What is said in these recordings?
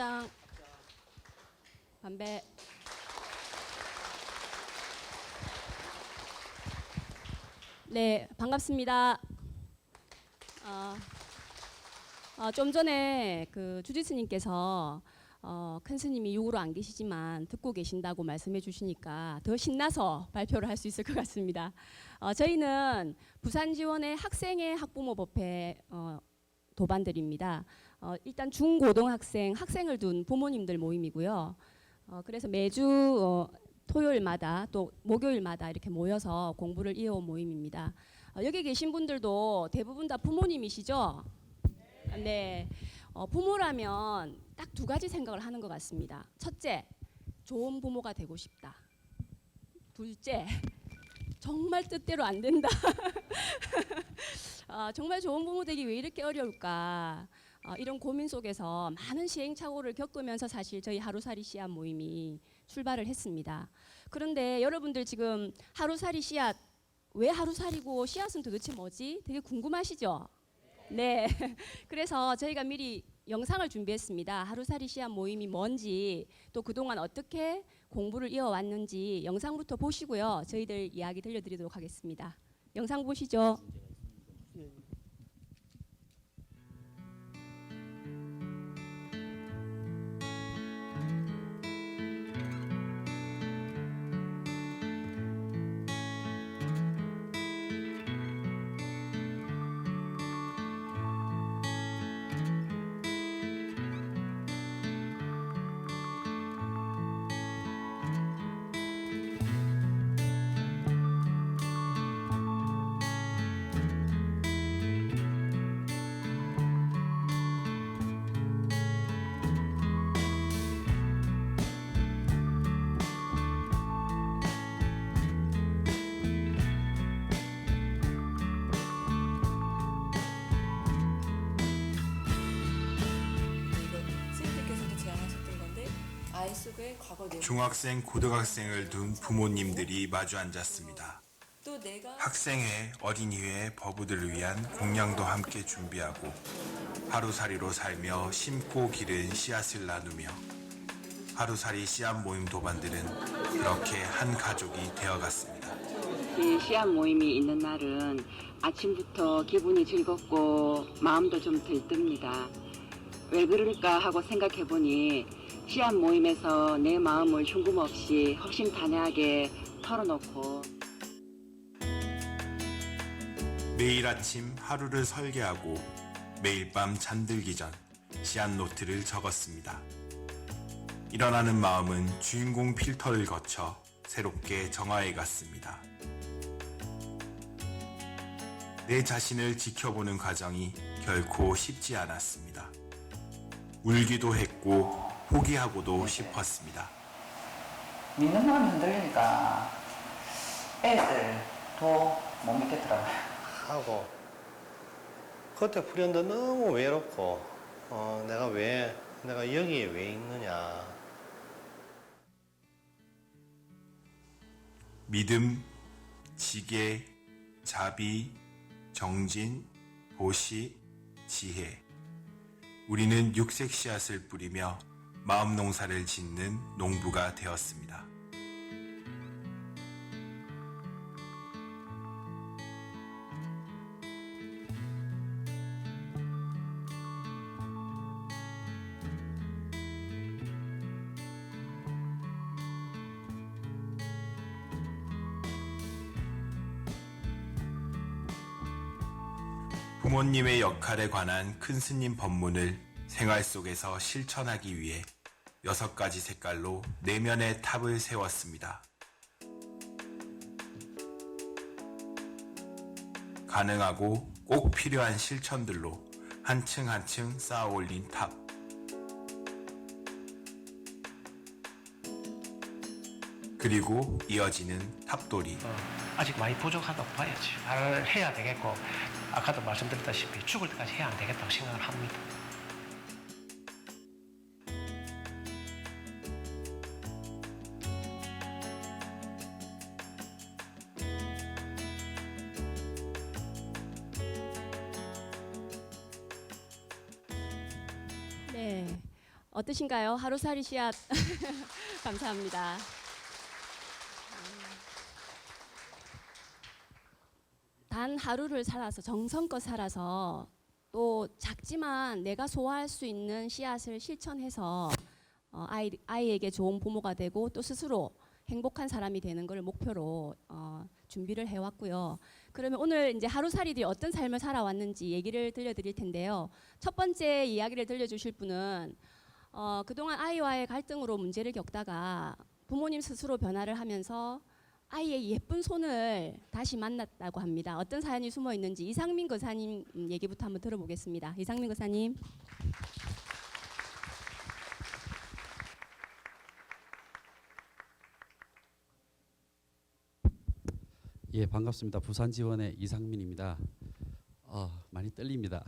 입장. 담배. 네, 반갑습니다. 좀 전에 그 주지스님께서 큰 스님이 육으로 안 계시지만 듣고 계신다고 말씀해 주시니까 더 신나서 발표를 할 수 있을 것 같습니다. 저희는 부산지원의 학생회 학부모법회 도반들입니다. 일단 중고등학생, 학생을 둔 부모님들 모임이고요. 그래서 매주 토요일마다 또 목요일마다 이렇게 모여서 공부를 이어온 모임입니다. 여기 계신 분들도 대부분 다 부모님이시죠? 네. 부모라면 딱 두 가지 생각을 하는 것 같습니다. 첫째, 좋은 부모가 되고 싶다. 둘째, 정말 뜻대로 안 된다. 정말 좋은 부모 되기 왜 이렇게 어려울까? 이런 고민 속에서 많은 시행착오를 겪으면서 사실 저희 하루살이 씨앗 모임이 출발을 했습니다. 그런데 여러분들 지금 하루살이 씨앗, 왜 하루살이고 씨앗은 도대체 뭐지? 되게 궁금하시죠? 네. 그래서 저희가 미리 영상을 준비했습니다. 하루살이 씨앗 모임이 뭔지, 또 그동안 어떻게 공부를 이어왔는지 영상부터 보시고요. 저희들 이야기 들려드리도록 하겠습니다. 영상 보시죠. 중학생, 고등학생을 둔 부모님들이 마주 앉았습니다. 학생회, 어린이회, 버부들을 위한 공양도 함께 준비하고 하루살이로 살며 심고 기른 씨앗을 나누며 하루살이 씨앗 모임 도반들은 그렇게 한 가족이 되어갔습니다. 이 씨앗 모임이 있는 날은 아침부터 기분이 즐겁고 마음도 좀 들뜹니다. 왜 그럴까 하고 생각해보니 씨앗 모임에서 내 마음을 흉금없이 허심탄회하게 털어놓고 매일 아침 하루를 설계하고 매일 밤 잠들기 전 씨앗 노트를 적었습니다. 일어나는 마음은 주인공 필터를 거쳐 새롭게 정화해 갔습니다. 내 자신을 지켜보는 과정이 결코 쉽지 않았습니다. 울기도 했고 포기하고도 싶었습니다. 믿는 마음이 흔들리니까 애들도 못 믿겠더라고요. 하고 그때 불현듯 너무 외롭고 내가 여기에 왜 있느냐. 믿음, 지계, 자비, 정진, 보시, 지혜. 우리는 육색 씨앗을 뿌리며 마음 농사를 짓는 농부가 되었습니다. 부모님의 역할에 관한 큰 스님 법문을 생활 속에서 실천하기 위해 6가지 색깔로 내면의 탑을 세웠습니다. 가능하고 꼭 필요한 실천들로 한층 한층 쌓아 올린 탑. 그리고 이어지는 탑돌이. 아직 많이 부족하다고 봐야지. 잘 해야 되겠고, 아까도 말씀드렸다시피 죽을 때까지 해야 안 되겠다고 생각을 합니다. 네. 어떠신가요? 하루살이 씨앗 감사합니다. 단 하루를 살아서 정성껏 살아서 또 작지만 내가 소화할 수 있는 씨앗을 실천해서 아이에게 좋은 부모가 되고 또 스스로 행복한 사람이 되는 걸 목표로 준비를 해왔고요. 그러면 오늘 이제 하루살이들이 어떤 삶을 살아왔는지 얘기를 들려드릴 텐데요. 첫 번째 이야기를 들려주실 분은 그동안 아이와의 갈등으로 문제를 겪다가 부모님 스스로 변화를 하면서 아이의 예쁜 손을 다시 만났다고 합니다. 어떤 사연이 숨어 있는지 이상민 거사님 얘기부터 한번 들어보겠습니다. 이상민 거사님. 예, 반갑습니다. 부산 지원의 이상민입니다. 많이 떨립니다.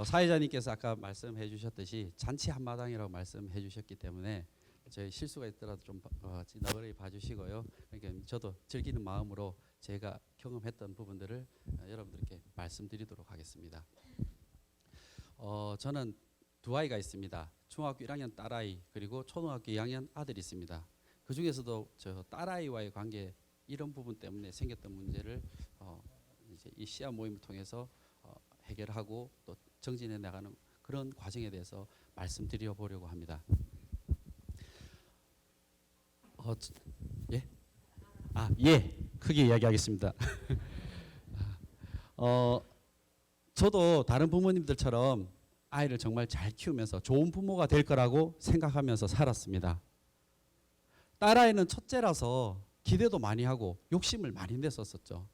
사회자님께서 아까 말씀해 주셨듯이 잔치 한마당이라고 말씀해 주셨기 때문에 저희 실수가 있더라도 좀 너그러이 봐주시고요. 그러니까 저도 즐기는 마음으로 제가 경험했던 부분들을 여러분들께 말씀드리도록 하겠습니다. 저는 두 아이가 있습니다. 중학교 1학년 딸아이 그리고 초등학교 2학년 아들이 있습니다. 그 중에서도 저 딸아이와의 관계 이런 부분 때문에 생겼던 문제를 이제 이 씨앗 모임을 통해서 해결하고 또 정진해 나가는 그런 과정에 대해서 말씀드려 보려고 합니다. 예? 예. 크게 이야기하겠습니다. 저도 다른 부모님들처럼 아이를 정말 잘 키우면서 좋은 부모가 될 거라고 생각하면서 살았습니다. 딸아이는 첫째라서 기대도 많이 하고 욕심을 많이 냈었죠.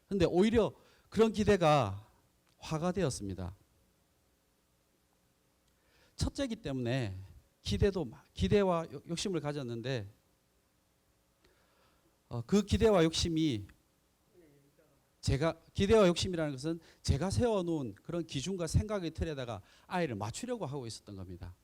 근데 오히려 그런 기대가 화가 되었습니다. 첫째기 때문에 기대와 욕심을 가졌는데 그 기대와 욕심이 기대와 욕심이라는 것은 제가 세워놓은 그런 기준과 생각의 틀에다가 아이를 맞추려고 하고 있었던 겁니다.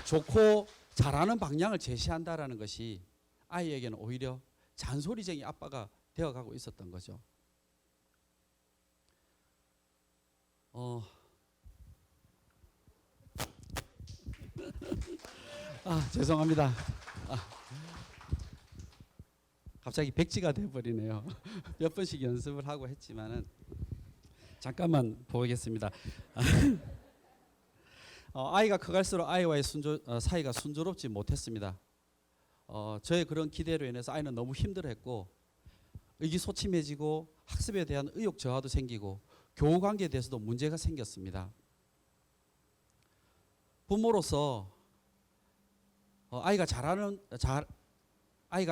좋고 잘하는 방향을 제시한다라는 것이 아이에게는 오히려 잔소리쟁이 아빠가 되어가고 있었던 거죠. 죄송합니다. 갑자기 백지가 돼버리네요. 몇 번씩 연습을 하고 했지만은 잠깐만 보겠습니다. 아이가 커갈수록 아이와의 사이가 순조롭지 못했습니다. 저의 그런 기대로 인해서 아이는 너무 힘들어했고 의기소침해지고 학습에 대한 의욕 저하도 생기고 교우 관계에 대해서도 문제가 생겼습니다. 부모로서 아이가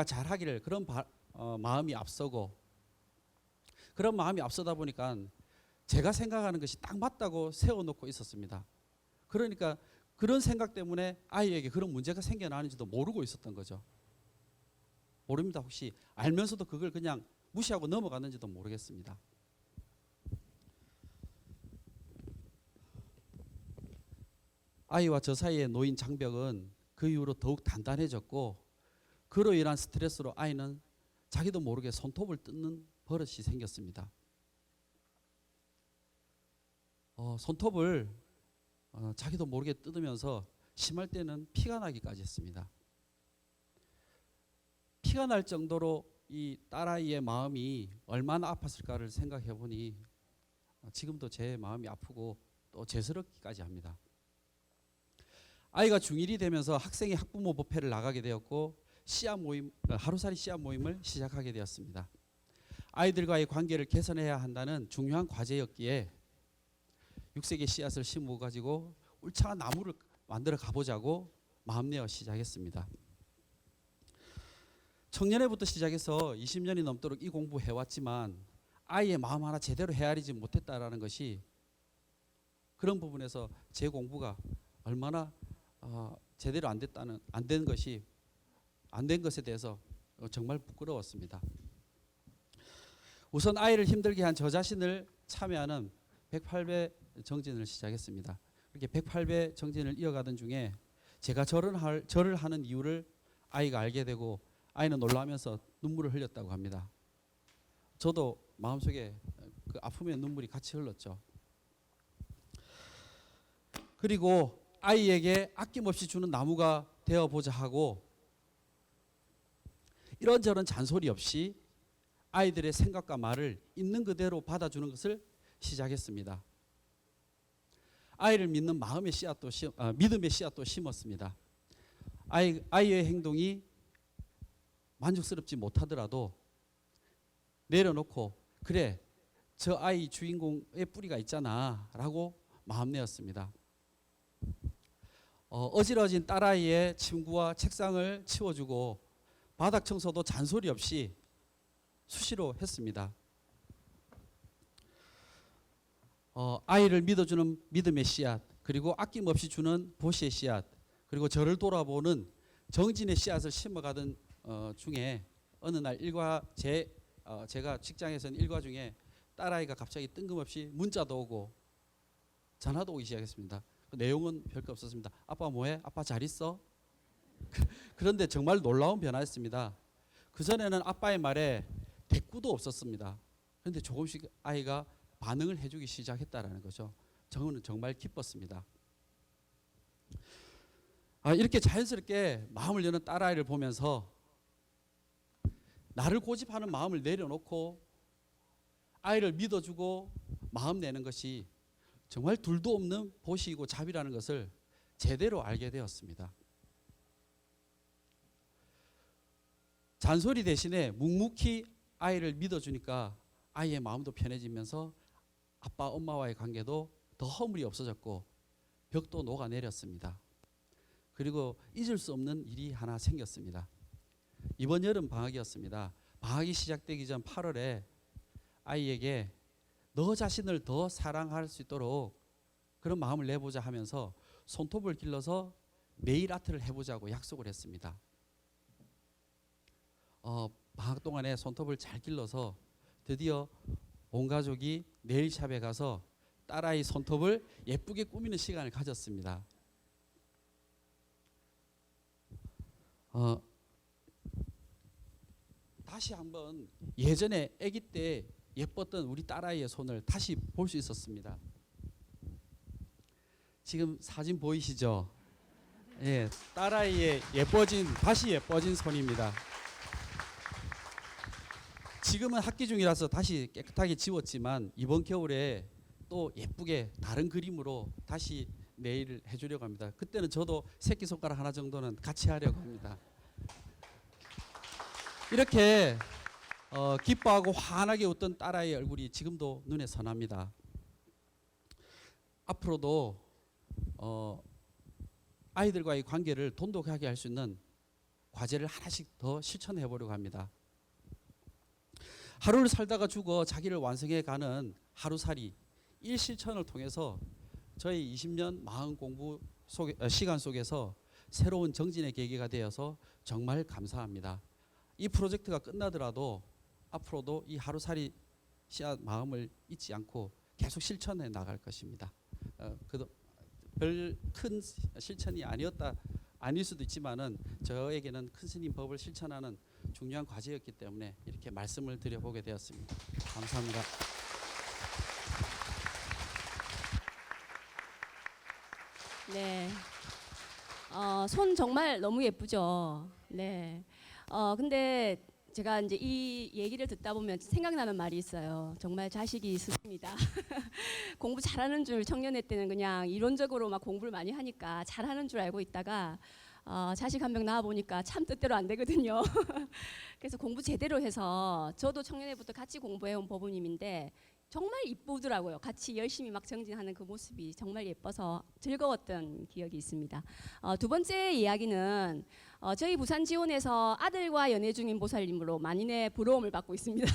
잘하기를 그런 마음이 앞서고 그런 마음이 앞서다 보니까 제가 생각하는 것이 딱 맞다고 세워놓고 있었습니다. 그러니까 그런 생각 때문에 아이에게 그런 문제가 생겨나는지도 모르고 있었던 거죠. 모릅니다. 혹시 알면서도 그걸 그냥 무시하고 넘어갔는지도 모르겠습니다. 아이와 저 사이에 놓인 장벽은 그 이후로 더욱 단단해졌고 그로 인한 스트레스로 아이는 자기도 모르게 손톱을 뜯는 버릇이 생겼습니다. 손톱을 자기도 모르게 뜯으면서 심할 때는 피가 나기까지 했습니다. 피가 날 정도로 이 딸아이의 마음이 얼마나 아팠을까를 생각해 보니 지금도 제 마음이 아프고 또 죄스럽기까지 합니다. 아이가 중1이 되면서 학생의 학부모 법회를 나가게 되었고 하루살이 씨앗 모임을 시작하게 되었습니다. 아이들과의 관계를 개선해야 한다는 중요한 과제였기에 6세기 씨앗을 심어 가지고 울창한 나무를 만들어 가보자고 마음내어 시작했습니다. 청년회부터 시작해서 20년이 넘도록 이 공부해왔지만 아이의 마음 하나 제대로 헤아리지 못했다라는 것이 그런 부분에서 제 공부가 얼마나 제대로 안 된 것에 대해서 정말 부끄러웠습니다. 우선 아이를 힘들게 한 저 자신을 참여하는 108배 정진을 시작했습니다. 그렇게 108배 정진을 이어가던 중에 제가 절을 하는 이유를 아이가 알게 되고 아이는 놀라면서 눈물을 흘렸다고 합니다. 저도 마음속에 그 아픔의 눈물이 같이 흘렀죠. 그리고 아이에게 아낌없이 주는 나무가 되어보자 하고 이런저런 잔소리 없이 아이들의 생각과 말을 있는 그대로 받아주는 것을 시작했습니다. 아이를 믿는 믿음의 씨앗도 심었습니다. 아이의 행동이 만족스럽지 못하더라도 내려놓고 그래 저 아이 주인공의 뿌리가 있잖아 라고 마음내었습니다. 어지러진 딸아이의 침구와 책상을 치워주고 바닥 청소도 잔소리 없이 수시로 했습니다. 아이를 믿어주는 믿음의 씨앗, 그리고 아낌없이 주는 보시의 씨앗, 그리고 저를 돌아보는 정진의 씨앗을 심어가던 중에 어느 날 제가 직장에서는 일과 중에 딸아이가 갑자기 뜬금없이 문자도 오고 전화도 오기 시작했습니다. 그 내용은 별거 없었습니다. 아빠 뭐해? 아빠 잘 있어? 그런데 정말 놀라운 변화였습니다. 그전에는 아빠의 말에 대꾸도 없었습니다. 그런데 조금씩 아이가 반응을 해주기 시작했다라는 거죠. 저는 정말 기뻤습니다. 이렇게 자연스럽게 마음을 여는 딸아이를 보면서 나를 고집하는 마음을 내려놓고 아이를 믿어주고 마음 내는 것이 정말 둘도 없는 보시이고 자비라는 것을 제대로 알게 되었습니다. 잔소리 대신에 묵묵히 아이를 믿어주니까 아이의 마음도 편해지면서 아빠 엄마와의 관계도 더 허물이 없어졌고 벽도 녹아내렸습니다. 그리고 잊을 수 없는 일이 하나 생겼습니다. 이번 여름 방학이었습니다. 방학이 시작되기 전 8월에 아이에게 너 자신을 더 사랑할 수 있도록 그런 마음을 내보자 하면서 손톱을 길러서 네일 아트를 해보자고 약속을 했습니다. 방학 동안에 손톱을 잘 길러서 드디어 온 가족이 네일샵에 가서 딸아이 손톱을 예쁘게 꾸미는 시간을 가졌습니다. 다시 한번 예전에 아기 때 예뻤던 우리 딸아이의 손을 다시 볼 수 있었습니다. 지금 사진 보이시죠? 예, 딸아이의 다시 예뻐진 손입니다. 지금은 학기 중이라서 다시 깨끗하게 지웠지만 이번 겨울에 또 예쁘게 다른 그림으로 다시 네일을 해주려고 합니다. 그때는 저도 새끼손가락 하나 정도는 같이 하려고 합니다. 이렇게 기뻐하고 환하게 웃던 딸아이의 얼굴이 지금도 눈에 선합니다. 앞으로도 아이들과의 관계를 돈독하게 할 수 있는 과제를 하나씩 더 실천해 보려고 합니다. 하루를 살다가 죽어 자기를 완성해 가는 하루살이 일실천을 통해서 저희 20년 마음 공부 시간 속에서 새로운 정진의 계기가 되어서 정말 감사합니다. 이 프로젝트가 끝나더라도 앞으로도 이 하루살이 씨앗 마음을 잊지 않고 계속 실천해 나갈 것입니다. 별 큰 실천이 아닐 수도 있지만은 저에게는 큰 스님 법을 실천하는 중요한 과제였기 때문에 이렇게 말씀을 드려보게 되었습니다. 감사합니다. 네. 손 정말 너무 예쁘죠. 네. 근데 제가 이제 이 얘기를 듣다 보면 생각나는 말이 있어요. 정말 자식이 스승입니다. 공부 잘하는 줄 청년회 때는 그냥 이론적으로 막 공부를 많이 하니까 잘하는 줄 알고 있다가 자식 한 명 낳아 보니까 참 뜻대로 안 되거든요. 그래서 공부 제대로 해서 저도 청년회부터 같이 공부해온 법우님인데 정말 이쁘더라고요. 같이 열심히 막 정진하는 그 모습이 정말 예뻐서 즐거웠던 기억이 있습니다. 두 번째 이야기는 저희 부산 지원에서 아들과 연애 중인 보살님으로 만인의 부러움을 받고 있습니다.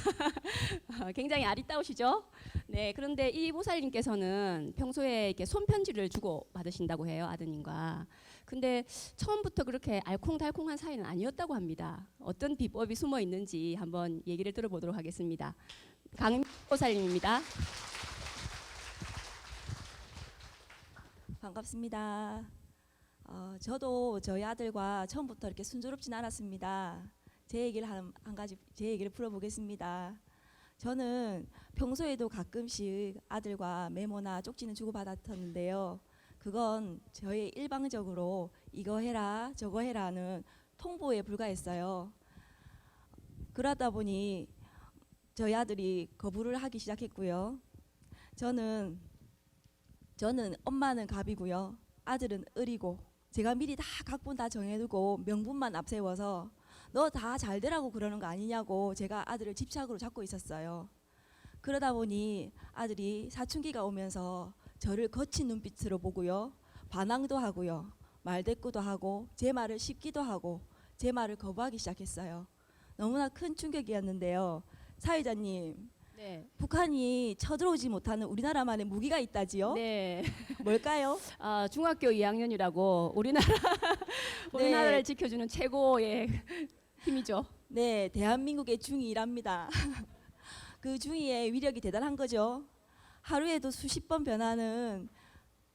굉장히 아리따우시죠? 네, 그런데 이 보살님께서는 평소에 이렇게 손편지를 주고 받으신다고 해요, 아드님과. 근데 처음부터 그렇게 알콩달콩한 사이는 아니었다고 합니다. 어떤 비법이 숨어 있는지 한번 얘기를 들어보도록 하겠습니다. 강임 보살님입니다. 반갑습니다. 저도 저희 아들과 처음부터 이렇게 순조롭진 않았습니다. 제 얘기를 한 가지 제 얘기를 풀어보겠습니다. 저는 평소에도 가끔씩 아들과 메모나 쪽지는 주고받았었는데요. 그건 저의 일방적으로 이거 해라 저거 해라는 통보에 불과했어요. 그러다 보니 저희 아들이 거부를 하기 시작했고요. 저는 엄마는 갑이고요. 아들은 을이고 제가 미리 다 각본 다 정해두고 명분만 앞세워서 너 다 잘 되라고 그러는 거 아니냐고 제가 아들을 집착으로 잡고 있었어요. 그러다 보니 아들이 사춘기가 오면서 저를 거친 눈빛으로 보고요. 반항도 하고요. 말대꾸도 하고 제 말을 씹기도 하고 제 말을 거부하기 시작했어요. 너무나 큰 충격이었는데요. 사회자님, 네. 북한이 쳐들어오지 못하는 우리나라만의 무기가 있다지요? 네. 뭘까요? 중학교 2학년이라고 우리나라를 지켜주는 최고의 힘이죠. 네, 대한민국의 중2랍니다. 그 중2의 위력이 대단한 거죠. 하루에도 수십 번 변하는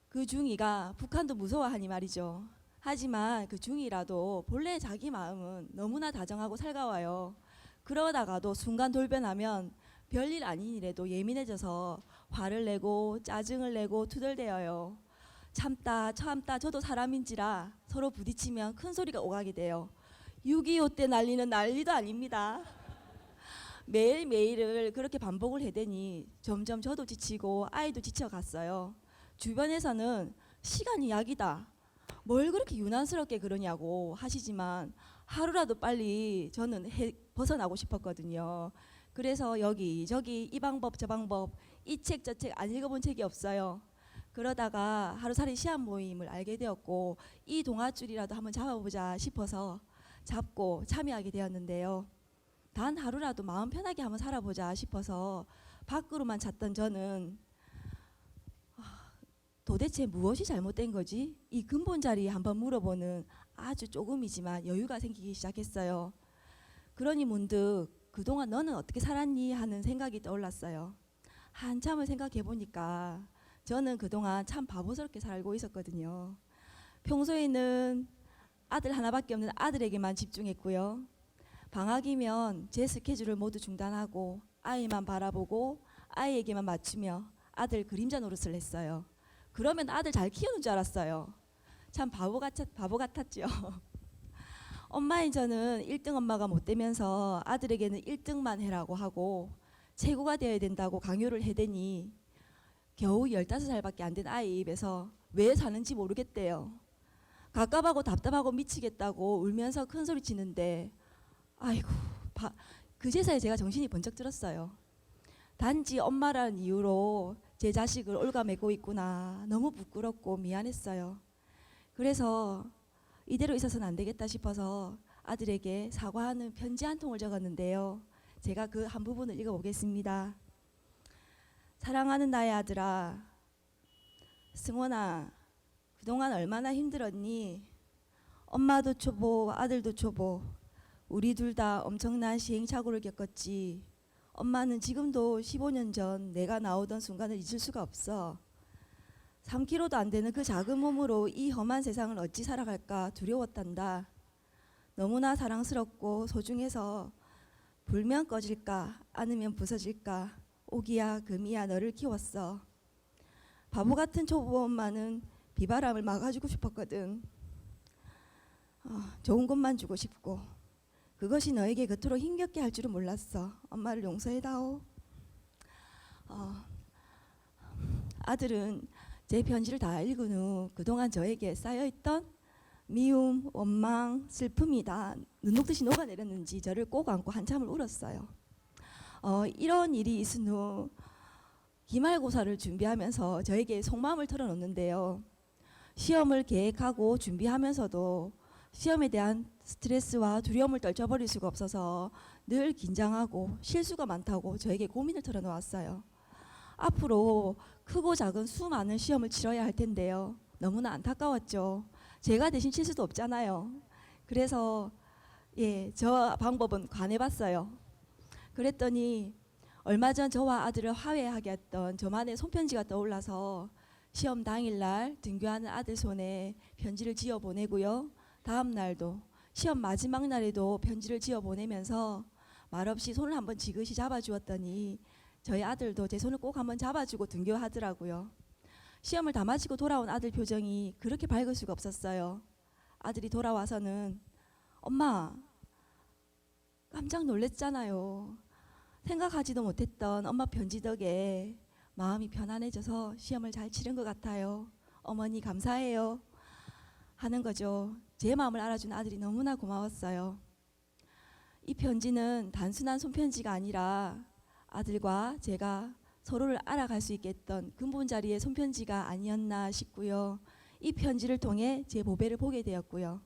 그 중2가 북한도 무서워하니 말이죠. 하지만 그 중2라도 본래 자기 마음은 너무나 다정하고 살가워요. 그러다가도 순간 돌변하면 별일 아닌 일에도 예민해져서 화를 내고 짜증을 내고 투덜대어요. 참다 저도 사람인지라 서로 부딪히면 큰 소리가 오가게 돼요. 6.25 때 난리는 난리도 아닙니다. 매일매일을 그렇게 반복을 해대니 점점 저도 지치고 아이도 지쳐갔어요. 주변에서는 시간이 약이다. 뭘 그렇게 유난스럽게 그러냐고 하시지만 하루라도 빨리 저는 벗어나고 싶었거든요. 그래서 여기저기 이 방법 저 방법 이 책 저 책 안 읽어본 책이 없어요. 그러다가 하루살이 시한 모임을 알게 되었고 이 동아줄이라도 한번 잡아보자 싶어서 잡고 참여하게 되었는데요. 단 하루라도 마음 편하게 한번 살아보자 싶어서 밖으로만 찾던 저는 도대체 무엇이 잘못된 거지? 이 근본 자리에 한번 물어보는 아주 조금이지만 여유가 생기기 시작했어요. 그러니 문득 그동안 너는 어떻게 살았니? 하는 생각이 떠올랐어요. 한참을 생각해 보니까 저는 그동안 참 바보스럽게 살고 있었거든요. 평소에는 아들 하나밖에 없는 아들에게만 집중했고요. 방학이면 제 스케줄을 모두 중단하고 아이만 바라보고 아이에게만 맞추며 아들 그림자 노릇을 했어요. 그러면 아들 잘 키우는 줄 알았어요. 참 바보 같았죠. 엄마인 저는 1등 엄마가 못 되면서 아들에게는 1등만 해라고 하고 최고가 되어야 된다고 강요를 해대니 겨우 15살밖에 안 된 아이 입에서 왜 사는지 모르겠대요. 갑갑하고 답답하고 미치겠다고 울면서 큰소리 치는데 아이고 그제서야 제가 정신이 번쩍 들었어요. 단지 엄마라는 이유로 제 자식을 올가매고 있구나. 너무 부끄럽고 미안했어요. 그래서 이대로 있어서는 안 되겠다 싶어서 아들에게 사과하는 편지 한 통을 적었는데요. 제가 그 한 부분을 읽어보겠습니다. 사랑하는 나의 아들아, 승원아, 그동안 얼마나 힘들었니? 엄마도 초보, 아들도 초보. 우리 둘 다 엄청난 시행착오를 겪었지. 엄마는 지금도 15년 전 내가 나오던 순간을 잊을 수가 없어. 3kg도 안 되는 그 작은 몸으로 이 험한 세상을 어찌 살아갈까 두려웠단다. 너무나 사랑스럽고 소중해서 불면 꺼질까 안으면 부서질까 오기야 금이야 너를 키웠어. 바보 같은 초보 엄마는 비바람을 막아주고 싶었거든. 좋은 것만 주고 싶고 그것이 너에게 그토록 힘겹게 할 줄은 몰랐어. 엄마를 용서해다오. 아들은 제 편지를 다 읽은 후 그동안 저에게 쌓여있던 미움, 원망, 슬픔이 다 눈 녹듯이 녹아내렸는지 저를 꼭 안고 한참을 울었어요. 이런 일이 있은 후 기말고사를 준비하면서 저에게 속마음을 털어놓는데요. 시험을 계획하고 준비하면서도 시험에 대한 스트레스와 두려움을 떨쳐버릴 수가 없어서 늘 긴장하고 실수가 많다고 저에게 고민을 털어놓았어요. 앞으로 크고 작은 수많은 시험을 치러야 할 텐데요. 너무나 안타까웠죠. 제가 대신 칠 수도 없잖아요. 그래서 저 방법은 관해봤어요. 그랬더니 얼마 전 저와 아들을 화해하게 했던 저만의 손편지가 떠올라서 시험 당일날 등교하는 아들 손에 편지를 지어 보내고요. 다음 날도 시험 마지막 날에도 편지를 지어 보내면서 말없이 손을 한번 지그시 잡아주었더니 저희 아들도 제 손을 꼭 한번 잡아주고 등교하더라고요. 시험을 다 마치고 돌아온 아들 표정이 그렇게 밝을 수가 없었어요. 아들이 돌아와서는 엄마 깜짝 놀랬잖아요. 생각하지도 못했던 엄마 편지 덕에 마음이 편안해져서 시험을 잘 치른 것 같아요. 어머니 감사해요. 하는 거죠. 제 마음을 알아준 아들이 너무나 고마웠어요. 이 편지는 단순한 손편지가 아니라 아들과 제가 서로를 알아갈 수 있게 했던 근본자리의 손편지가 아니었나 싶고요. 이 편지를 통해 제 보배를 보게 되었고요.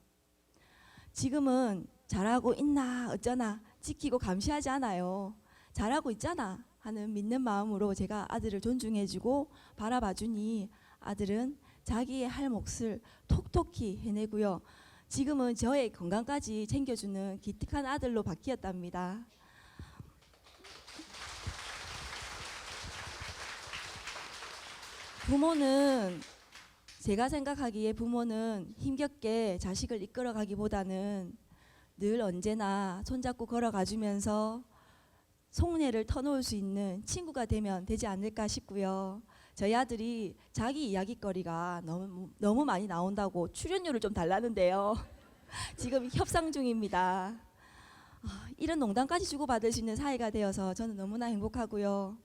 지금은 잘하고 있나 어쩌나 지키고 감시하지 않아요. 잘하고 있잖아 하는 믿는 마음으로 제가 아들을 존중해주고 바라봐주니 아들은 자기의 할 몫을 톡톡히 해내고요. 지금은 저의 건강까지 챙겨주는 기특한 아들로 바뀌었답니다. 부모는 제가 생각하기에 부모는 힘겹게 자식을 이끌어가기보다는 늘 언제나 손잡고 걸어가주면서 속내를 터놓을 수 있는 친구가 되면 되지 않을까 싶고요. 저희 아들이 자기 이야기거리가 너무 많이 나온다고 출연료를 좀 달라는데요. 지금 협상 중입니다. 이런 농담까지 주고받을 수 있는 사이가 되어서 저는 너무나 행복하고요.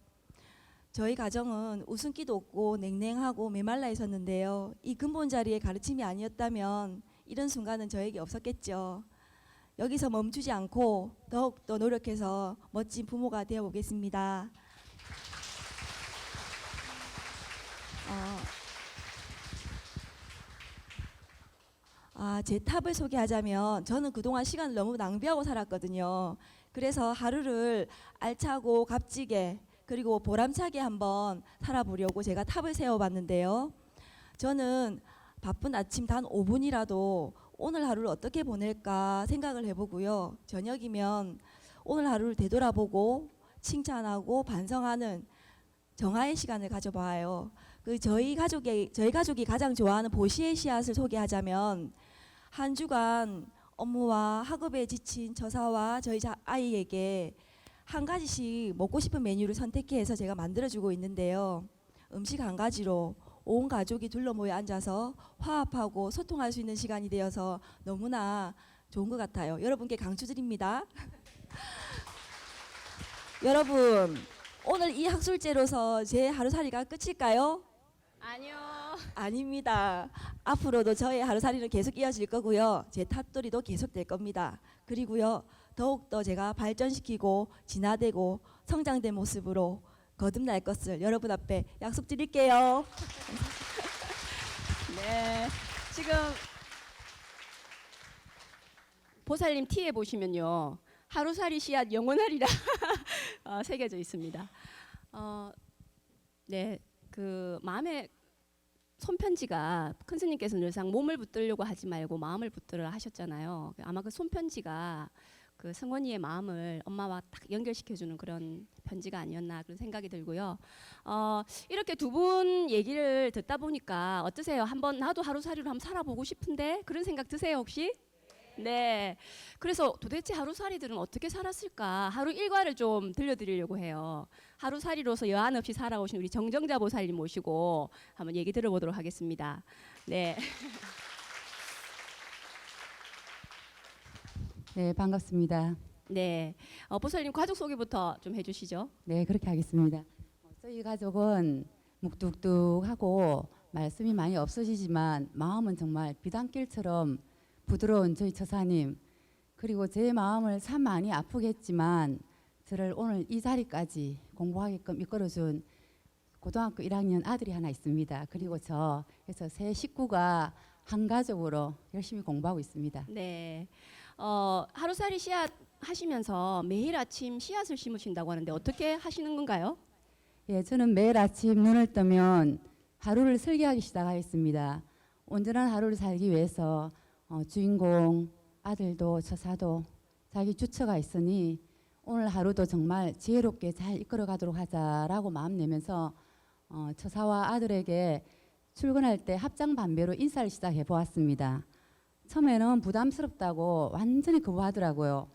저희 가정은 웃음기도 없고 냉랭하고 메말라 있었는데요. 이 근본 자리의 가르침이 아니었다면 이런 순간은 저에게 없었겠죠. 여기서 멈추지 않고 더욱더 노력해서 멋진 부모가 되어 보겠습니다. 제 탑을 소개하자면 저는 그동안 시간을 너무 낭비하고 살았거든요. 그래서 하루를 알차고 값지게 그리고 보람차게 한번 살아보려고 제가 탑을 세워봤는데요. 저는 바쁜 아침 단 5분이라도 오늘 하루를 어떻게 보낼까 생각을 해보고요. 저녁이면 오늘 하루를 되돌아보고 칭찬하고 반성하는 정화의 시간을 가져봐요. 저희 가족이 가장 좋아하는 보시의 씨앗을 소개하자면 한 주간 업무와 학업에 지친 저사와 저희 아이에게 한 가지씩 먹고 싶은 메뉴를 선택해서 제가 만들어주고 있는데요. 음식 한 가지로 온 가족이 둘러 모여 앉아서 화합하고 소통할 수 있는 시간이 되어서 너무나 좋은 것 같아요. 여러분께 강추드립니다. 여러분, 오늘 이 학술제로서 제 하루살이가 끝일까요? 아니요. 아닙니다. 앞으로도 저의 하루살이는 계속 이어질 거고요. 제 탑돌이도 계속 될 겁니다. 그리고요, 더욱더 제가 발전시키고 진화되고 성장된 모습으로 거듭날 것을 여러분 앞에 약속드릴게요. 네. 지금 보살님 티에 보시면요. 하루살이 씨앗 영원하리라 새겨져 있습니다. 네. 그 마음의 손편지가 큰 스님께서 늘상 몸을 붙들려고 하지 말고 마음을 붙들으라 하셨잖아요. 아마 그 손편지가 그 승원이의 마음을 엄마와 딱 연결시켜주는 그런 편지가 아니었나 그런 생각이 들고요. 이렇게 두 분 얘기를 듣다 보니까 어떠세요? 한번 나도 하루살이로 한번 살아보고 싶은데 그런 생각 드세요 혹시? 네. 그래서 도대체 하루살이들은 어떻게 살았을까? 하루 일과를 좀 들려드리려고 해요. 하루살이로서 여한 없이 살아오신 우리 정정자 보살님 모시고 한번 얘기 들어보도록 하겠습니다. 네. 네, 반갑습니다. 네. 보살님 가족 소개부터 좀 해주시죠. 네, 그렇게 하겠습니다. 저희 가족은 묵뚝뚝하고 말씀이 많이 없으시지만 마음은 정말 비단길처럼 부드러운 저희 처사님, 그리고 제 마음을 참 많이 아프게 했지만 저를 오늘 이 자리까지 공부하게끔 이끌어준 고등학교 1학년 아들이 하나 있습니다. 그리고 그래서 세 식구가 한 가족으로 열심히 공부하고 있습니다. 네. 하루살이 씨앗 하시면서 매일 아침 씨앗을 심으신다고 하는데 어떻게 하시는 건가요? 예, 저는 매일 아침 눈을 뜨면 하루를 설계하기 시작하겠습니다. 온전한 하루를 살기 위해서 주인공 아들도 처사도 자기 주처가 있으니 오늘 하루도 정말 지혜롭게 잘 이끌어 가도록 하자라고 마음 내면서 처사와 아들에게 출근할 때 합장 반매로 인사를 시작해 보았습니다. 처음에는 부담스럽다고 완전히 거부하더라고요.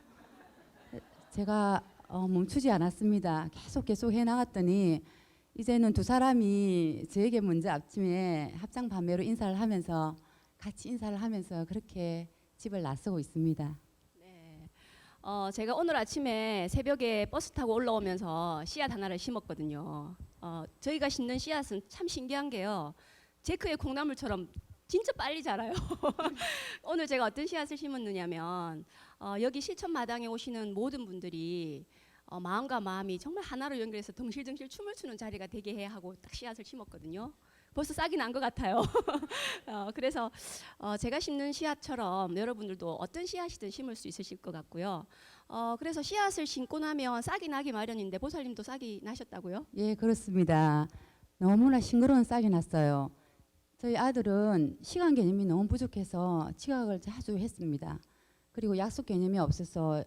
제가 멈추지 않았습니다. 계속 해 나갔더니 이제는 두 사람이 저에게 먼저 아침에 합장 반매로 인사를 하면서 같이 인사를 하면서 그렇게 집을 나서고 있습니다. 네. 제가 오늘 아침에 새벽에 버스 타고 올라오면서 씨앗 하나를 심었거든요. 저희가 심는 씨앗은 참 신기한 게요. 제크의 콩나물처럼 진짜 빨리 자라요. 오늘 제가 어떤 씨앗을 심었느냐면 여기 실천마당에 오시는 모든 분들이 마음과 마음이 정말 하나로 연결해서 덩실덩실 춤을 추는 자리가 되게 해 하고 딱 씨앗을 심었거든요. 벌써 싹이 난 것 같아요. 그래서 제가 심는 씨앗처럼 여러분들도 어떤 씨앗이든 심을 수 있으실 것 같고요. 그래서 씨앗을 심고 나면 싹이 나기 마련인데 보살님도 싹이 나셨다고요? 예, 그렇습니다. 너무나 싱그러운 싹이 났어요. 저희 아들은 시간 개념이 너무 부족해서 지각을 자주 했습니다. 그리고 약속 개념이 없어서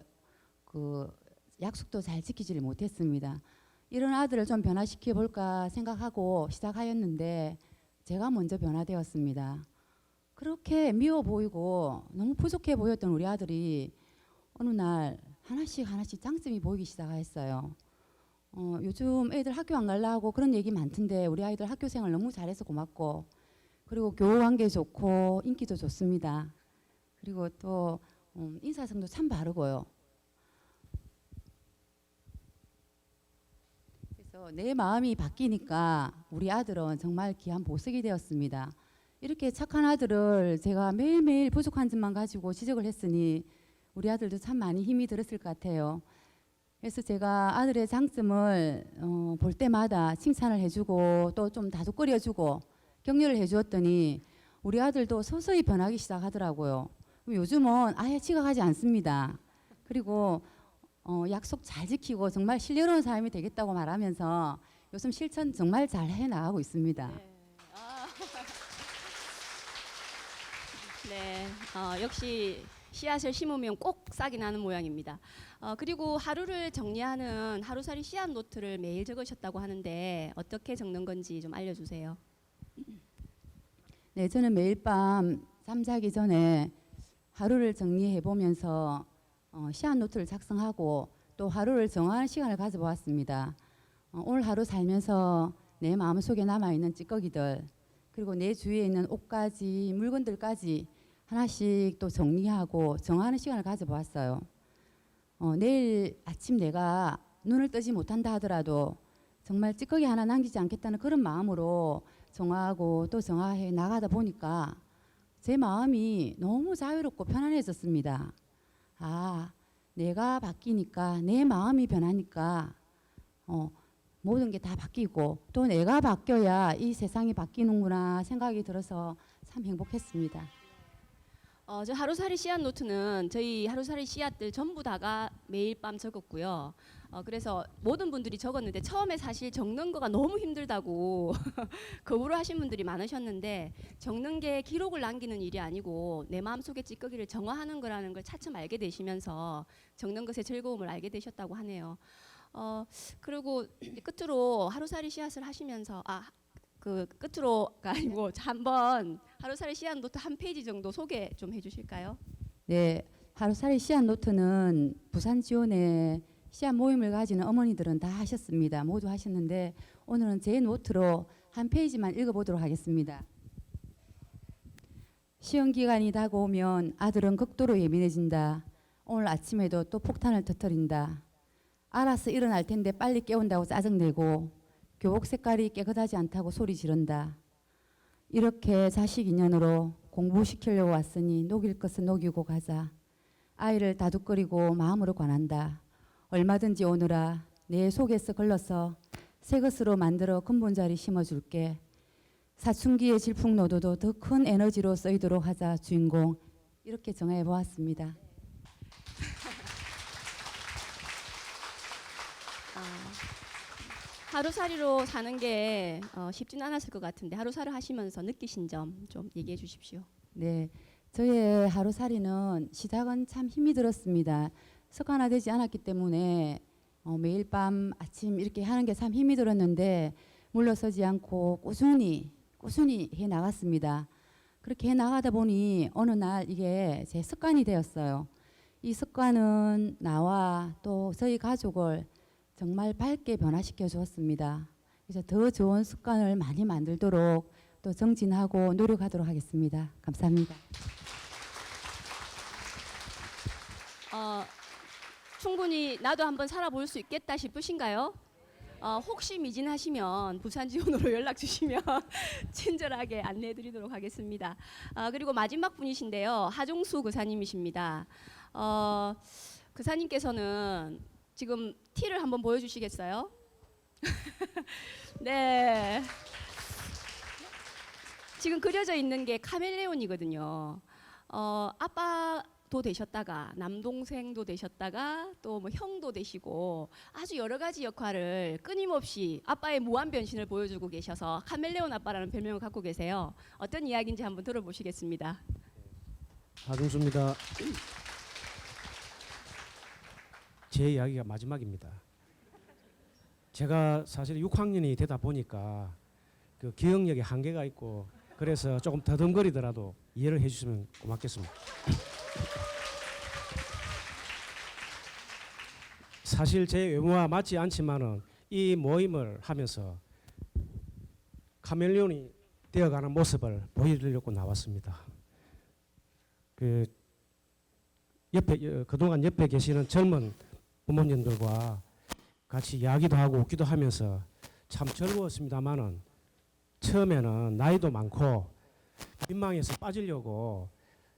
그 약속도 잘 지키지를 못했습니다. 이런 아들을 좀 변화시켜 볼까 생각하고 시작하였는데 제가 먼저 변화되었습니다. 그렇게 미워 보이고 너무 부족해 보였던 우리 아들이 어느 날 하나씩 장점이 보이기 시작했어요. 요즘 애들 학교 안 가려고 그런 얘기 많던데 우리 아이들 학교 생활 너무 잘해서 고맙고 그리고 교우 관계 좋고 인기도 좋습니다. 그리고 또 인사성도 참 바르고요. 그래서 내 마음이 바뀌니까 우리 아들은 정말 귀한 보석이 되었습니다. 이렇게 착한 아들을 제가 매일매일 부족한 점만 가지고 지적을 했으니 우리 아들도 참 많이 힘이 들었을 것 같아요. 그래서 제가 아들의 장점을 볼 때마다 칭찬을 해주고 또 좀 다독거려주고 격려를 해주었더니 우리 아들도 서서히 변하기 시작하더라고요. 요즘은 아예 지각하지 않습니다. 그리고 약속 잘 지키고 정말 신뢰로운 사람이 되겠다고 말하면서 요즘 실천 정말 잘 해나가고 있습니다. 네, 역시 씨앗을 심으면 꼭 싹이 나는 모양입니다. 그리고 하루를 정리하는 하루살이 씨앗 노트를 매일 적으셨다고 하는데 어떻게 적는 건지 좀 알려주세요. 네, 저는 매일 밤 잠자기 전에 하루를 정리해 보면서 씨앗 노트를 작성하고 또 하루를 정하는 시간을 가져보았습니다. 오늘 하루 살면서 내 마음속에 남아있는 찌꺼기들 그리고 내 주위에 있는 옷까지 물건들까지 하나씩 또 정리하고 정하는 시간을 가져보았어요. 내일 아침 내가 눈을 뜨지 못한다 하더라도 정말 찌꺼기 하나 남기지 않겠다는 그런 마음으로 정하고 또 정화해 나가다 보니까 제 마음이 너무 자유롭고 편안해졌습니다. 아, 내가 바뀌니까 내 마음이 변하니까 모든 게 다 바뀌고 또 내가 바뀌어야 이 세상이 바뀌는구나 생각이 들어서 참 행복했습니다. 저 하루살이 씨앗 노트는 저희 하루살이 씨앗들 전부 다가 매일 밤 적었고요. 그래서 모든 분들이 적었는데 처음에 사실 적는 거가 너무 힘들다고 거부를 하신 분들이 많으셨는데 적는 게 기록을 남기는 일이 아니고 내 마음속의 찌꺼기를 정화하는 거라는 걸 차츰 알게 되시면서 적는 것의 즐거움을 알게 되셨다고 하네요. 그리고 끝으로 하루살이 씨앗을 하시면서 끝으로가 아니고 한번 하루살이 씨앗 노트 한 페이지 정도 소개 좀 해주실까요? 네, 하루살이 씨앗 노트는 부산 지원에 씨앗 모임을 가지는 어머니들은 다 하셨습니다. 모두 하셨는데 오늘은 제 노트로 한 페이지만 읽어보도록 하겠습니다. 시험 기간이 다가오면 아들은 극도로 예민해진다. 오늘 아침에도 또 폭탄을 터뜨린다. 알아서 일어날 텐데 빨리 깨운다고 짜증내고 교복 색깔이 깨끗하지 않다고 소리 지른다. 이렇게 자식 인연으로 공부시키려고 왔으니 녹일 것은 녹이고 가자. 아이를 다독거리고 마음으로 관한다. 얼마든지 오너라. 내 속에서 걸러서 새 것으로 만들어 근본자리 심어줄게. 사춘기의 질풍노도도 더 큰 에너지로 쓰이도록 하자 주인공. 이렇게 정해 보았습니다. 하루살이로 사는 게 쉽지는 않았을 것 같은데 하루살이 하시면서 느끼신 점 좀 얘기해 주십시오. 네, 저의 하루살이는 시작은 참 힘이 들었습니다. 습관화되지 않았기 때문에 매일 밤 아침 이렇게 하는 게 참 힘이 들었는데 물러서지 않고 꾸준히 꾸준히 해 나갔습니다. 그렇게 해 나가다 보니 어느 날 이게 제 습관이 되었어요. 이 습관은 나와 또 저희 가족을 정말 밝게 변화시켜 주었습니다. 그래서 더 좋은 습관을 많이 만들도록 또 정진하고 노력하도록 하겠습니다. 감사합니다. 충분히 나도 한번 살아볼 수 있겠다 싶으신가요? 혹시 미진하시면 부산 지원으로 연락 주시면 친절하게 안내해 드리도록 하겠습니다. 그리고 마지막 분이신데요. 하종수 그사님이십니다. 그사님께서는 지금 티를 한번 보여주시겠어요? 네. 지금 그려져 있는 게 카멜레온이거든요. 아빠도 되셨다가 남동생도 되셨다가 또 뭐 형도 되시고 아주 여러 가지 역할을 끊임없이 아빠의 무한 변신을 보여주고 계셔서 카멜레온 아빠라는 별명을 갖고 계세요. 어떤 이야기인지 한번 들어보시겠습니다. 하중수입니다. 제 이야기가 마지막입니다. 제가 사실 6학년이 되다 보니까 그 기억력에 한계가 있고 그래서 조금 더듬거리더라도 이해를 해주시면 고맙겠습니다. 사실 제 외모와 맞지 않지만은 이 모임을 하면서 카멜레온이 되어가는 모습을 보여드리려고 나왔습니다. 그동안 옆에 계시는 젊은 부모님들과 같이 이야기도 하고 웃기도 하면서 참 즐거웠습니다만은 처음에는 나이도 많고 민망해서 빠지려고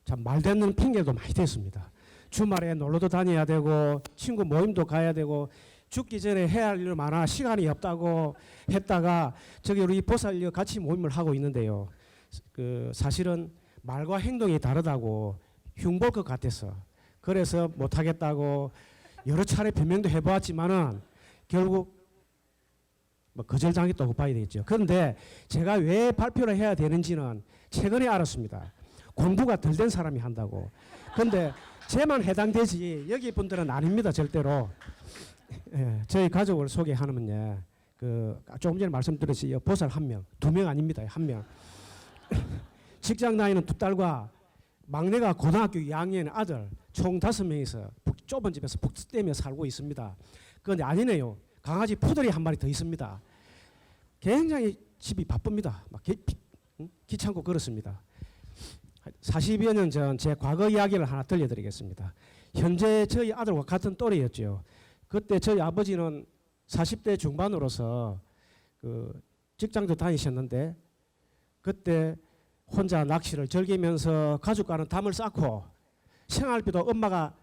참 말되는 핑계도 많이 댔습니다. 주말에 놀러도 다녀야 되고 친구 모임도 가야 되고 죽기 전에 해야 할 일 많아 시간이 없다고 했다가 저기 우리 보살려 같이 모임을 하고 있는데요. 사실은 말과 행동이 다르다고 흉볼 것 같아서 그래서 못하겠다고 여러 차례 변명도 해보았지만은 결국 뭐 거절당했다고 봐야 되겠죠. 그런데 제가 왜 발표를 해야 되는지는 최근에 알았습니다. 공부가 덜 된 사람이 한다고. 그런데 쟤만 해당되지 여기 분들은 아닙니다. 절대로. 예, 저희 가족을 소개하면요. 조금 전에 말씀드렸듯이 보살 1명, 2명 아닙니다. 1명. 직장 다니는 2딸과 막내가 고등학교 2학년 아들 총 5명이서 좁은 집에서 북떼며 살고 있습니다. 그런데 아니네요. 강아지 푸들이 1마리 더 있습니다. 굉장히 집이 바쁩니다. 막 귀찮고 그렇습니다. 40여 년 전 제 과거 이야기를 하나 들려드리겠습니다. 현재 저희 아들과 같은 또래였죠. 그때 저희 아버지는 40대 중반으로서 직장도 다니셨는데 그때 혼자 낚시를 즐기면서 가족과는 담을 쌓고 생활비도 엄마가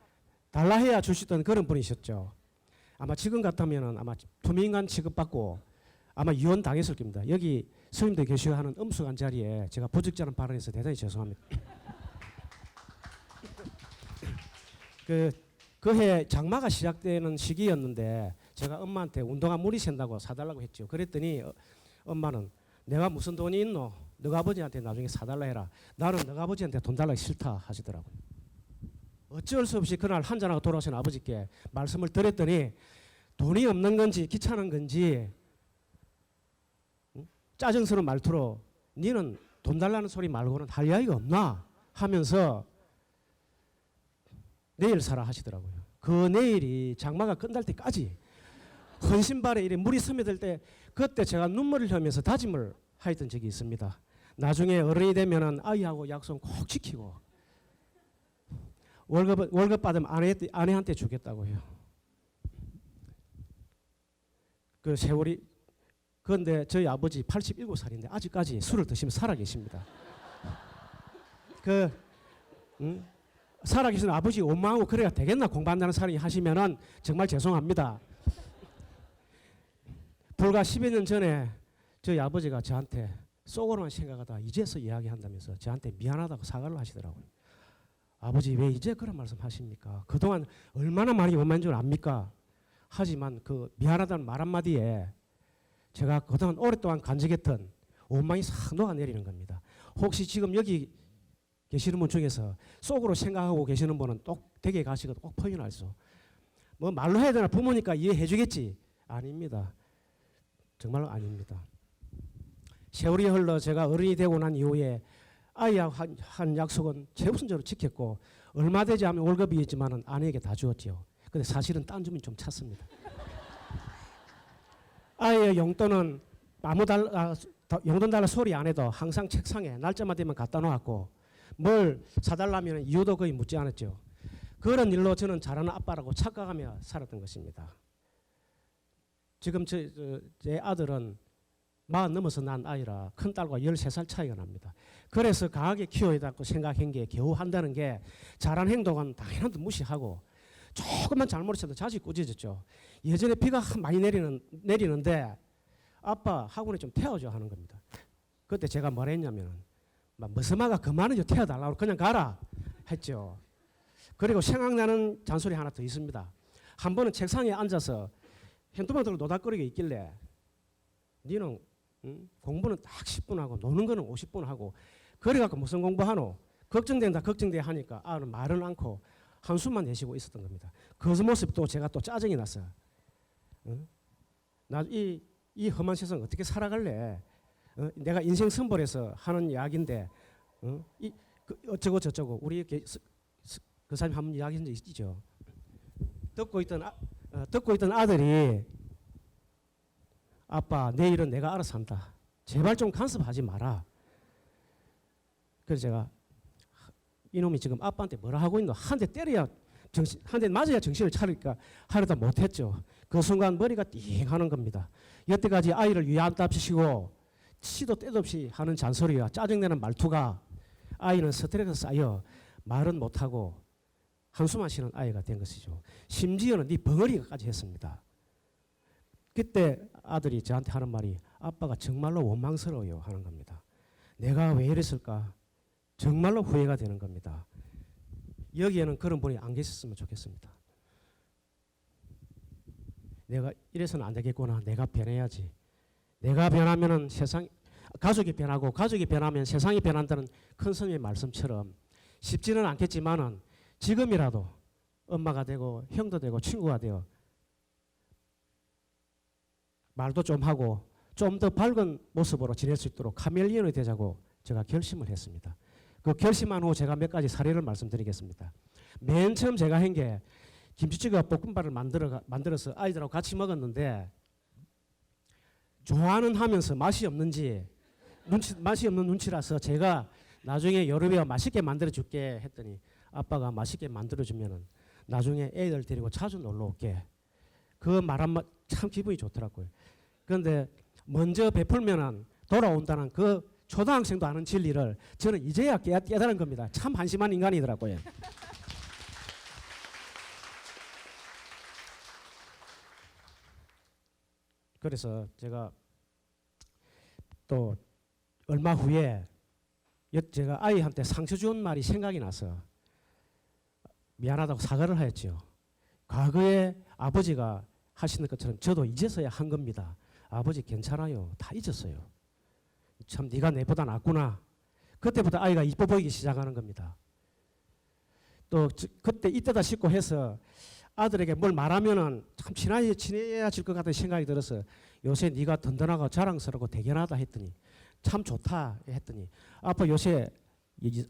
달라 해야 주시던 그런 분이셨죠. 아마 지금 같으면 아마 투명인간 취급받고 아마 이혼 당했을 겁니다. 여기 스님들 계시고 하는 엄숙한 자리에 제가 부적절한 발언해서 대단히 죄송합니다. 그해 장마가 시작되는 시기였는데 제가 엄마한테 운동화 물이 샌다고 사달라고 했죠. 그랬더니 엄마는 내가 무슨 돈이 있노? 너가 아버지한테 나중에 사달라 해라. 나는 너가 아버지한테 돈 달라기 싫다 하시더라고요. 어쩔 수 없이 그날 한잔하고 돌아오신 아버지께 말씀을 드렸더니 돈이 없는 건지 귀찮은 건지 짜증스러운 말투로 니는 돈 달라는 소리 말고는 할 이야기가 없나 하면서 내일 사라 하시더라고요. 그 내일이 장마가 끝날 때까지 헌신발에 이래 물이 스며들 때 그때 제가 눈물을 흘리면서 다짐을 하였던 적이 있습니다. 나중에 어른이 되면은 아이하고 약속 꼭 지키고 월급 받으면 아내한테 주겠다고요. 그 세월이 그런데 저희 아버지 87살인데 아직까지 술을 드시면 살아 계십니다. 살아 계신 아버지 원망하고 그래야 되겠나 공부한다는 사람이 하시면은 정말 죄송합니다. 불과 10여 년 전에 저희 아버지가 저한테 속으로만 생각하다 이제서 이야기한다면서 저한테 미안하다고 사과를 하시더라고요. 아버지 왜 이제 그런 말씀 하십니까? 그동안 얼마나 많이 원망한 줄 압니까? 하지만 그 미안하다는 말 한마디에 제가 그동안 오랫동안 간직했던 원망이 싹 녹아내리는 겁니다. 혹시 지금 여기 계시는 분 중에서 속으로 생각하고 계시는 분은 꼭 댁에 가시거든 꼭 표현하시오. 뭐 말로 해야 되나 부모니까 이해해 주겠지. 아닙니다. 정말 아닙니다. 세월이 흘러 제가 어른이 되고 난 이후에 아이와 한 약속은 최우선적으로 지켰고 얼마 되지 않으면 월급이 있지만은 아내에게 다 주었지요. 근데 사실은 딴 점이 좀 찼습니다. 아이의 용돈은 용돈 달라 소리 안 해도 항상 책상에 날짜만 되면 갖다 놓았고 뭘 사달라면 이유도 거의 묻지 않았죠. 그런 일로 저는 잘하는 아빠라고 착각하며 살았던 것입니다. 지금 제 아들은 40 넘어서 난 아이라 큰딸과 13살 차이가 납니다. 그래서 강하게 키워야 된다고 생각한 게 겨우 한다는 게 잘한 행동은 당연한 듯 무시하고 조금만 잘못해도 자식 꾸짖었죠. 예전에 비가 많이 내리는데 아빠 학원에 좀 태워줘 하는 겁니다. 그때 제가 뭐라 했냐면 머스마가 그만은 좀 태워달라고 그냥 가라 했죠. 그리고 생각나는 잔소리 하나 더 있습니다. 한 번은 책상에 앉아서 핸드폰 들고 노닥거리게 있길래 니는 공부는 딱 10분 하고 노는 거는 50분 하고 그래갖고 무슨 공부하노? 걱정된다 하니까 아는 말은 않고 한숨만 내쉬고 있었던 겁니다. 그 모습도 제가 또 짜증이 났어요. 나 이 험한 세상 어떻게 살아갈래? 내가 인생 선벌에서 하는 이야기인데 어쩌고 저쩌고 우리 그 사람이 한번 이야기한 적 있죠. 듣고 있던 아들이 아빠 내일은 내가 알아서 한다. 제발 좀 간섭하지 마라. 그래서 제가 이놈이 지금 아빠한테 뭐라 하고 있노? 한 대 때려야 한 대 맞아야 정신을 차릴까 하려다 못했죠. 그 순간 머리가 띵 하는 겁니다. 여태까지 아이를 위안답시고 시도 때도 없이 하는 잔소리와 짜증내는 말투가 아이는 스트레스 쌓여 말은 못하고 한숨만 쉬는 아이가 된 것이죠. 심지어는 네 벙어리까지 했습니다. 그때 아들이 저한테 하는 말이 아빠가 정말로 원망스러워요 하는 겁니다. 내가 왜 이랬을까? 정말로 후회가 되는 겁니다. 여기에는 그런 분이 안 계셨으면 좋겠습니다. 내가 이래서는 안 되겠구나. 내가 변해야지. 내가 변하면은 가족이 변하고 가족이 변하면 세상이 변한다는 큰 스님의 말씀처럼 쉽지는 않겠지만은 지금이라도 엄마가 되고 형도 되고 친구가 되어 말도 좀 하고 좀 더 밝은 모습으로 지낼 수 있도록 카멜리언이 되자고 제가 결심을 했습니다. 그 결심한 후 제가 몇 가지 사례를 말씀드리겠습니다. 맨 처음 제가 한 게 김치찌개와 볶음밥을 만들어서 아이들하고 같이 먹었는데 좋아하는 하면서 맛이 없는 눈치라서 제가 나중에 여름에 맛있게 만들어줄게 했더니 아빠가 맛있게 만들어주면은 나중에 애들 데리고 자주 놀러 올게. 그 말 한마디 참 기분이 좋더라고요. 그런데 먼저 베풀면은 돌아온다는 그 초등학생도 아는 진리를 저는 이제야 깨달은 겁니다. 참 한심한 인간이더라고요. 그래서 제가 또 얼마 후에 제가 아이한테 상처 준 말이 생각이 나서 미안하다고 사과를 하였죠. 과거에 아버지가 하시는 것처럼 저도 이제서야 한 겁니다. 아버지 괜찮아요. 다 잊었어요. 참 네가 내보다 낫구나. 그때부터 아이가 이뻐 보이기 시작하는 겁니다. 또 그때 이때다 싶고 해서 아들에게 뭘 말하면은 참 친해질 것 같은 생각이 들어서 요새 네가 든든하고 자랑스럽고 대견하다 했더니 참 좋다 했더니 아빠 요새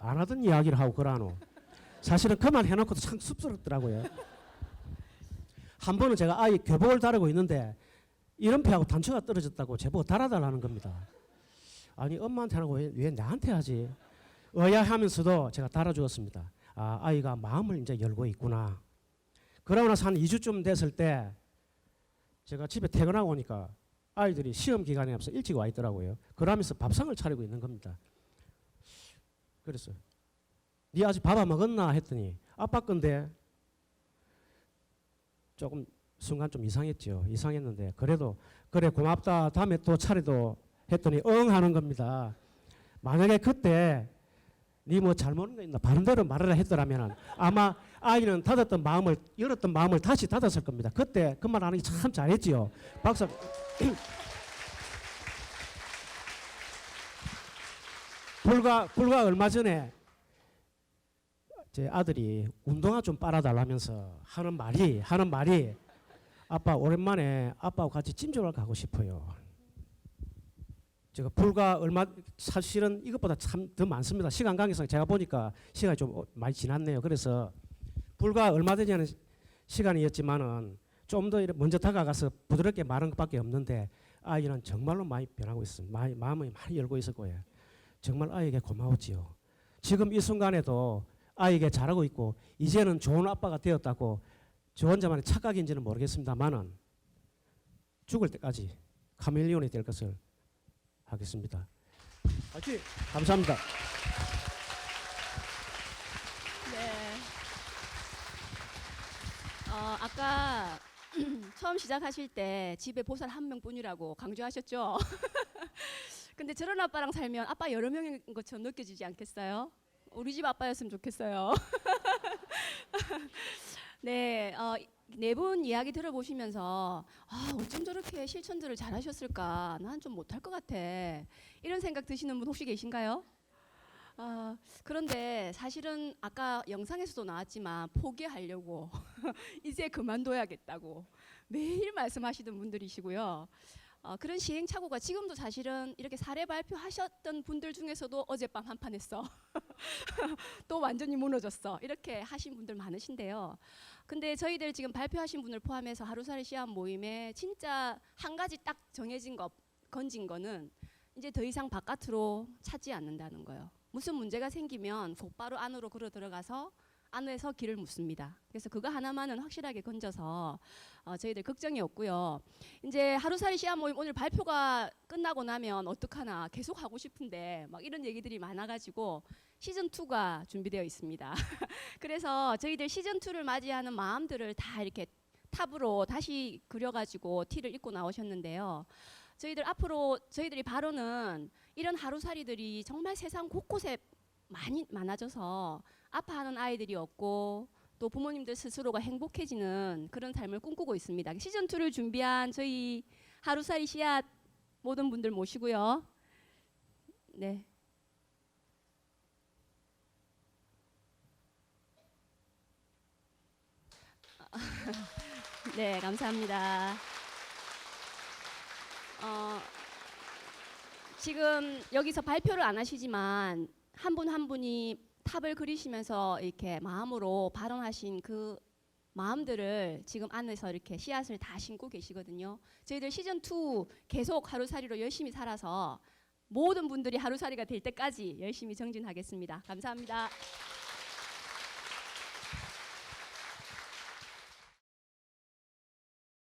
안 하던 이야기를 하고 그러노. 사실은 그만 해놓고도 참 쑥스럽더라고요. 한 번은 제가 아이 교복을 다르고 있는데 이름표하고 단추가 떨어졌다고 제보고 달아달라는 겁니다. 아니 엄마한테 하고 왜 나한테 하지? 의아하면서도 제가 달아주었습니다. 아, 아이가 마음을 이제 열고 있구나. 그러고 나서 한 2주쯤 됐을 때 제가 집에 퇴근하고 오니까 아이들이 시험 기간에 앞서 일찍 와 있더라고요. 그러면서 밥상을 차리고 있는 겁니다. 그래서 네 아직 밥 안 먹었나 했더니 아빠 건데 조금 순간 좀 이상했죠. 이상했는데 그래도 그래 고맙다. 다음에 또 차례도 했더니 응 하는 겁니다. 만약에 그때 네 뭐 잘못한 거 있나 바른대로 말하라 했더라면 아마 아이는 열었던 마음을 다시 닫았을 겁니다. 그때 그 말 하는 게 참 잘했지요. 박사. 불과 얼마 전에 제 아들이 운동화 좀 빨아달라면서 하는 말이 아빠 오랜만에 아빠하고 같이 찜질을 가고 싶어요. 제가 불과 얼마 사실은 이것보다 참 더 많습니다. 시간 관계상 제가 보니까 시간이 좀 많이 지났네요. 그래서 불과 얼마 되지 않은 시간이었지만은 좀 더 먼저 다가가서 부드럽게 말한 것밖에 없는데 아이는 정말로 많이 변하고 있습니다. 마음이 많이 열고 있을 거예요. 정말 아이에게 고마웠지요. 지금 이 순간에도 아이에게 잘하고 있고 이제는 좋은 아빠가 되었다고 저 혼자만의 착각인지는 모르겠습니다만은 죽을 때까지 카멜리온이 될 것을 하겠습니다. 파이팅! 감사합니다. 네. 아까 처음 시작하실 때 집에 보살 한 명뿐이라고 강조하셨죠? 근데 저런 아빠랑 살면 아빠 여러 명인 것처럼 느껴지지 않겠어요? 우리 집 아빠였으면 좋겠어요. 네, 네 분 이야기 들어보시면서 어쩜 저렇게 실천들을 잘하셨을까? 난 좀 못할 것 같아. 이런 생각 드시는 분 혹시 계신가요? 그런데 사실은 아까 영상에서도 나왔지만 포기하려고 이제 그만둬야겠다고 매일 말씀하시던 분들이시고요. 그런 시행착오가 지금도 사실은 이렇게 사례 발표하셨던 분들 중에서도 어젯밤 한판 했어. 또 완전히 무너졌어. 이렇게 하신 분들 많으신데요. 근데 저희들 지금 발표하신 분을 포함해서 하루살이 씨앗 모임에 진짜 한 가지 딱 정해진 거, 건진 거는 이제 더 이상 바깥으로 찾지 않는다는 거예요. 무슨 문제가 생기면 곧바로 안으로 걸어 들어가서 안에서 길을 묻습니다. 그래서 그거 하나만은 확실하게 건져서 저희들 걱정이 없고요. 이제 하루살이 씨앗 모임 오늘 발표가 끝나고 나면 어떡하나 계속 하고 싶은데 막 이런 얘기들이 많아가지고 시즌 2가 준비되어 있습니다. 그래서 저희들 시즌 2를 맞이하는 마음들을 다 이렇게 탑으로 다시 그려가지고 티를 입고 나오셨는데요. 저희들 앞으로 저희들이 바로는 이런 하루살이들이 정말 세상 곳곳에 많아져서 아파하는 아이들이 없고 또 부모님들 스스로가 행복해지는 그런 삶을 꿈꾸고 있습니다. 시즌 2를 준비한 저희 하루살이 씨앗 모든 분들 모시고요. 네. 네, 감사합니다. 지금 여기서 발표를 안 하시지만 한 분 한 분이 탑을 그리시면서 이렇게 마음으로 발언하신 그 마음들을 지금 안에서 이렇게 씨앗을 다 심고 계시거든요. 저희들 시즌 2 계속 하루살이로 열심히 살아서 모든 분들이 하루살이가 될 때까지 열심히 정진하겠습니다. 감사합니다.